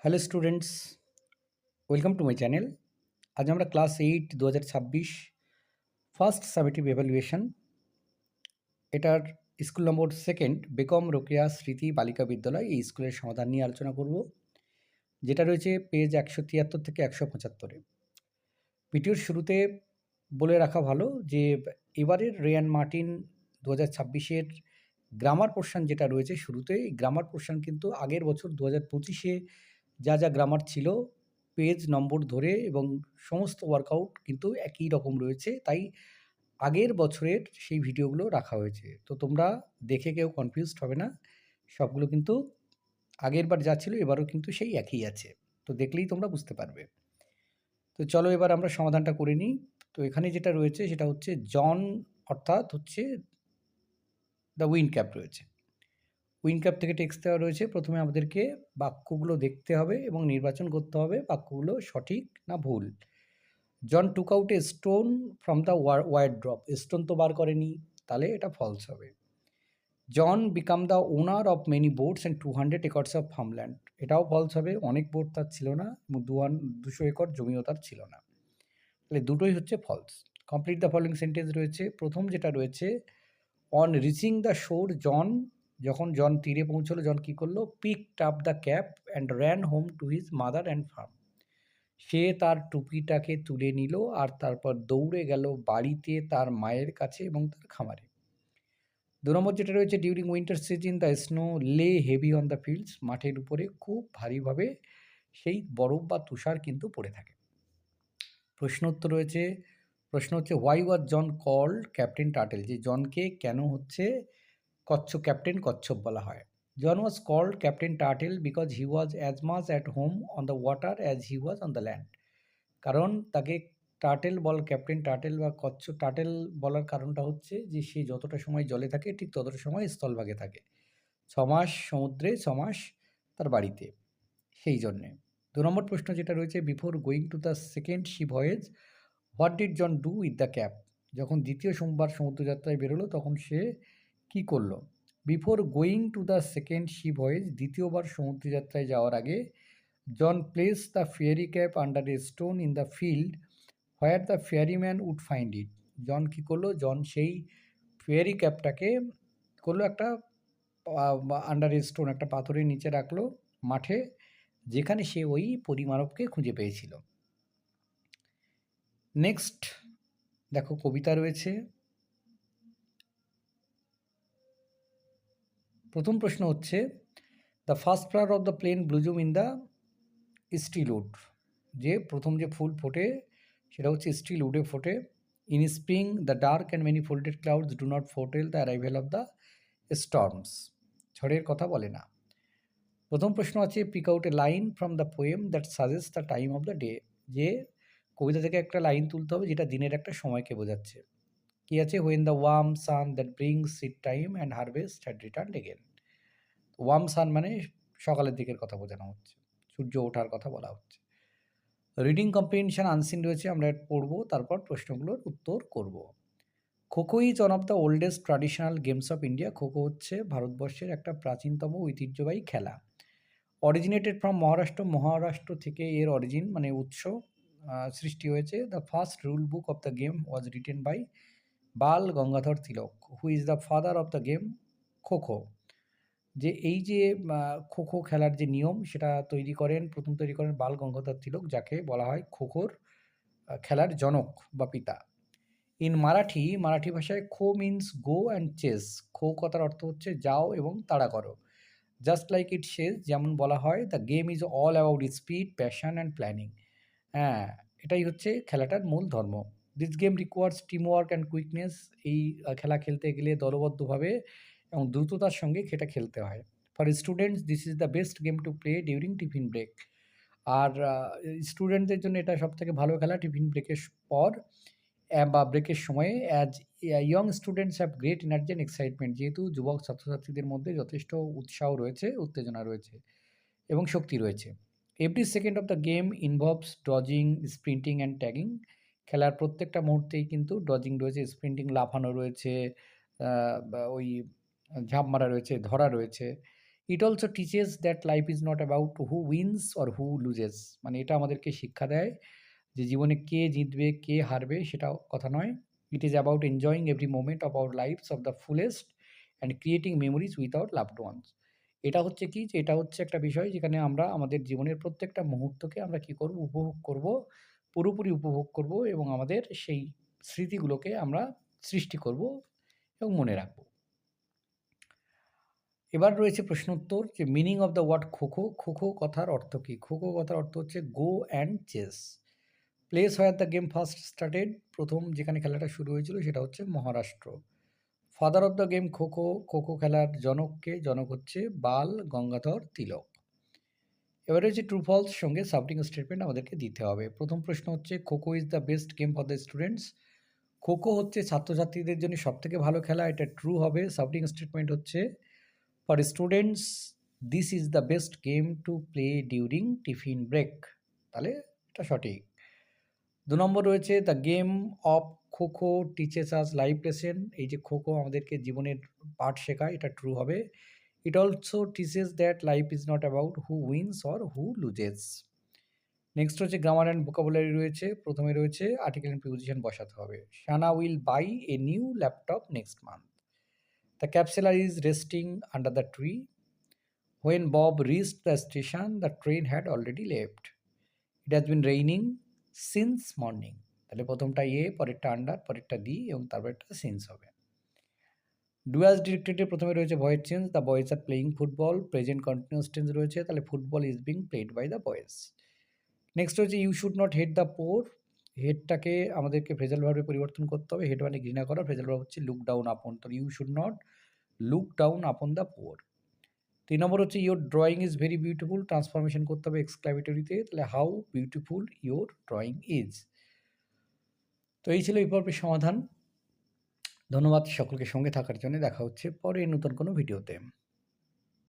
Hello students, welcome to my channel. আজ আমরা class 8 2026 first summative evaluation এটার school number second Begum Rokeya স্মৃতি বালিকা বিদ্যালয় এই স্কুলের সমাধান নিয়ে আলোচনা করব, যেটা রয়েছে পেজ 173 থেকে 175-এ। ভিডিওর শুরুতে বলে রাখা ভালো যে এবারের রেয়ান মার্টিন 2026-এর গ্রামার পোর্শন যেটা রয়েছে শুরুতে, এই গ্রামার পোর্শন কিন্তু আগের বছর 2025-এ যা যা গ্রামার ছিল পেজ নম্বর ধরে এবং সমস্ত ওয়ার্কআউট কিন্তু একই রকম রয়েছে, তাই আগের বছরের সেই ভিডিওগুলো রাখা হয়েছে। তো তোমরা দেখে কেউ কনফিউজড হবে না, সবগুলো কিন্তু আগের বার যা ছিল এবারও কিন্তু সেই একই আছে, তো দেখলেই তোমরা বুঝতে পারবে। তো চলো এবার আমরা সমাধানটা করে নিই। তো এখানে যেটা রয়েছে সেটা হচ্ছে জন, অর্থাৎ হচ্ছে দ্য উইন্ড ক্যাপ রয়েছে। উইন্ড ক্যাপ থেকে টেক্সট দেওয়া রয়েছে। প্রথমে আমাদেরকে বাক্যগুলো দেখতে হবে এবং নির্বাচন করতে হবে বাক্যগুলো সঠিক না ভুল। John took out a stone from the war drop, stone তো বার করেনি, তাহলে এটা ফলস হবে। John became the owner of many boats and 200 acres of farmland, এটাও ফলস হবে, অনেক বোট তার ছিল না এবং 200 একর জমিও তার ছিল না, তাহলে দুটোই হচ্ছে false. Complete the following sentence রয়েছে। প্রথম যেটা রয়েছে, অন রিচিং দ্য শোর জন, যখন জন তীরে পৌঁছলো জন কী করলো, picked up the cap and ran home to his mother and farm, সে তার টুপিটাকে তুলে নিল আর তারপর দৌড়ে গেল বাড়িতে তার মায়ের কাছে এবং তার খামারে। 2 নম্বর যেটা রয়েছে, during winter season the snow লে হেভি অন দ্য ফিল্ডস, মাঠের উপরে খুব ভারীভাবে সেই বরফ বা তুষার কিন্তু পড়ে থাকে। প্রশ্ন উত্তর রয়েছে, প্রশ্ন হচ্ছে why was John called Captain Turtle, যে জনকে কেন হচ্ছে কচ্ছপ ক্যাপ্টেন কচ্ছপ বলা হয়। John was called Captain Turtle because he was as much at home on the water as he was on the land, কারণ তাকে টার্টেল ক্যাপ্টেন টার্টেল বা কচ্ছপ টার্টেল বলার কারণটা হচ্ছে যে সে যতটা সময় জলে থাকে ঠিক ততটা সময় স্থলভাগে থাকে, 6 মাস সমুদ্রে 6 মাস তার বাড়িতে, সেই জন্যে। 2 নম্বর প্রশ্ন যেটা রয়েছে, before going to the second sea voyage what did John do with the cap, যখন দ্বিতীয় সোমবার সমুদ্রযাত্রায় বেরোলো তখন সে কি করলো। Before going to the second sea voyage, দ্বিতীয়বার সমুদ্রযাত্রায় যাওয়ার আগে, John placed the fairy cap under a stone in the field where the fairyman would find it, John কী করলো, জন সেই ফেয়ারি ক্যাপটাকে করলো একটা আন্ডার এ স্টোন, একটা পাথরের নিচে রাখলো মাঠে, যেখানে সে ওই পরিমাণবকে খুঁজে পেয়েছিল। নেক্সট দেখো কবিতা রয়েছে। প্রথম প্রশ্ন হচ্ছে, the first flower of the plain blooms in the still wood, যে প্রথম যে ফুল ফোটে সেটা হচ্ছে স্টিল উডে ফোটে। In spring the dark and many folded clouds do not foretell the arrival of the storms, ঝড়ের কথা বলে না। প্রথম প্রশ্ন আছে, pick out a line from the poem that suggest the time of the day, যে কবিতা থেকে একটা লাইন তুলতে হবে যেটা দিনের একটা সময়কে বোঝাচ্ছে। কি আছে, when the warm sun that brings seed time and harvest had return again, warm sun মানে সকালের দিকের কথা বোঝানো হচ্ছে, সূর্য ওঠার কথা বলা হচ্ছে। রিডিং কম্প্রিহেনশন আনসিন রয়েছে, আমরা পড়বো তারপর প্রশ্নগুলোর উত্তর করব। Kho kho is one of the oldest traditional games of India, kho kho হচ্ছে ভারতবর্ষের একটা প্রাচীনতম ঐতিহ্যবাহী খেলা। অরিজিনেটেড ফ্রম মহারাষ্ট্র, মহারাষ্ট্র থেকে এর অরিজিন মানে উৎস, সৃষ্টি হয়েছে। The first rule book of the game was written by Bal Gangadhar Tilak, who is the father of the game kho kho, যে এই যে খোখো খেলার যে নিয়ম সেটা প্রথম তৈরি করেন বাল গঙ্গাধর তিলক, যাকে বলা হয় খোখোর খেলার জনক বা পিতা। ইন মারাঠি, মারাঠি ভাষায় খো মিন্স গো অ্যান্ড চেস, খো কথার অর্থ হচ্ছে যাও এবং তাড়া করো। জাস্ট লাইক ইট সেজ, যেমন বলা হয়, the game is all about speed passion and planning, হ্যাঁ এটাই হচ্ছে খেলাটার মূল ধর্ম। This game requires team work and quickness, এই খেলা খেলতে গেলে দলবদ্ধভাবে এবং দ্রুততার সঙ্গে সেটা খেলতে হয়। For students this is the best game to play during tiffin break, আর স্টুডেন্টদের জন্য এটা সবথেকে ভালো খেলা টিফিন ব্রেকের পর বা ব্রেকের সময়ে, as young students have great energy and excitement, যেহেতু যুবক ছাত্রছাত্রীদের মধ্যে যথেষ্ট উৎসাহ রয়েছে, উত্তেজনা রয়েছে এবং শক্তি রয়েছে। Every second of the game involves dodging, sprinting and tagging, খেলার প্রত্যেকটা মুহূর্তেই কিন্তু ডজিং রয়েছে, স্প্রিন্টিং লাফানো রয়েছে, বা ওই ঝাঁপ মারা রয়েছে, ধরা রয়েছে। It also teaches that life is not about who wins or who loses, মানে এটা আমাদেরকে শিক্ষা দেয় যে জীবনে কে জিতবে কে হারবে সেটা কথা নয়। It is about enjoying every moment of our lifes of the fullest and creating memories with our loved ones. এটা হচ্ছে কি, যে এটা হচ্ছে একটা বিষয় যেখানে আমরা আমাদের জীবনের প্রত্যেকটা মুহূর্তকে আমরা কি করব, উপভোগ করব, পুরোপুরি উপভোগ করব এবং আমাদের সেই স্মৃতিগুলোকে আমরা সৃষ্টি করব এবং মনে রাখব। এবার রয়েছে প্রশ্ন উত্তর, যে meaning of the word kho kho. Kho kho কথার অর্থ কী? খোখো কথার অর্থ হচ্ছে go and chase. Place where the game first started, প্রথম যেখানে খেলাটা শুরু হয়েছিল সেটা হচ্ছে Maharashtra. Father of the game kho kho, kho kho খেলার জনককে, জনক হচ্ছে বাল গঙ্গাধর তিলক। এবারে হচ্ছে ট্রু ফলস সঙ্গে সাবটিং স্টেটমেন্ট আমাদেরকে দিতে হবে। প্রথম প্রশ্ন হচ্ছে kho kho is the best game for the students. Kho kho হচ্ছে ছাত্রছাত্রীদের জন্য সবথেকে ভালো খেলা, এটা ট্রু হবে। সাবটিং স্টেটমেন্ট হচ্ছে for students this is the best game to play during tiffin break, তাহলে এটা সঠিক। ২ নম্বর রয়েছে the game of kho kho teaches us life lesson. এই যে খোখো আমাদেরকে জীবনের পাঠ শেখায়, এটা ট্রু হবে। It also teaches that life is not about who wins or who loses. Next হচ্ছে গ্রামার অ্যান্ড ভোকাবুলারি রয়েছে। প্রথমে রয়েছে আর্টিকেল অ্যান্ড প্রিপোজিশন বসাতে হবে। Shana will buy a new laptop next month. The ক্যাপসুলার is resting under the tree. When Bob reached the station the train had already left. It has been raining since morning. তাহলে প্রথমটা এ, পরেরটা under, পরেরটা দি এবং তারপরেরটা since হবে। Do as ডিরেক্টেডে প্রথমে রয়েছে voice change, the boys are playing football. Present continuous tense রয়েছে, তাহলে football is being played by the boys. Next হচ্ছে you should not hate the poor. হেডটাকে আমাদেরকে ফ্রেজাল ভার্বে পরিবর্তন করতে হবে। হেড মানে ঘৃণা করা, ফ্রেজাল ভার্ব হচ্ছে লুক ডাউন আপন। তো you should not look down upon the poor. ৩ নম্বর হচ্ছে your drawing is very beautiful. Transformation করতে হবে এক্সক্লামেটরিতে, তাহলে how beautiful your drawing is. তো এই ছিল এই পর্বের সমাধান। ধন্যবাদ সকলকে সঙ্গে থাকার জন্য। দেখা হচ্ছে পরে নতুন কোনো ভিডিওতে।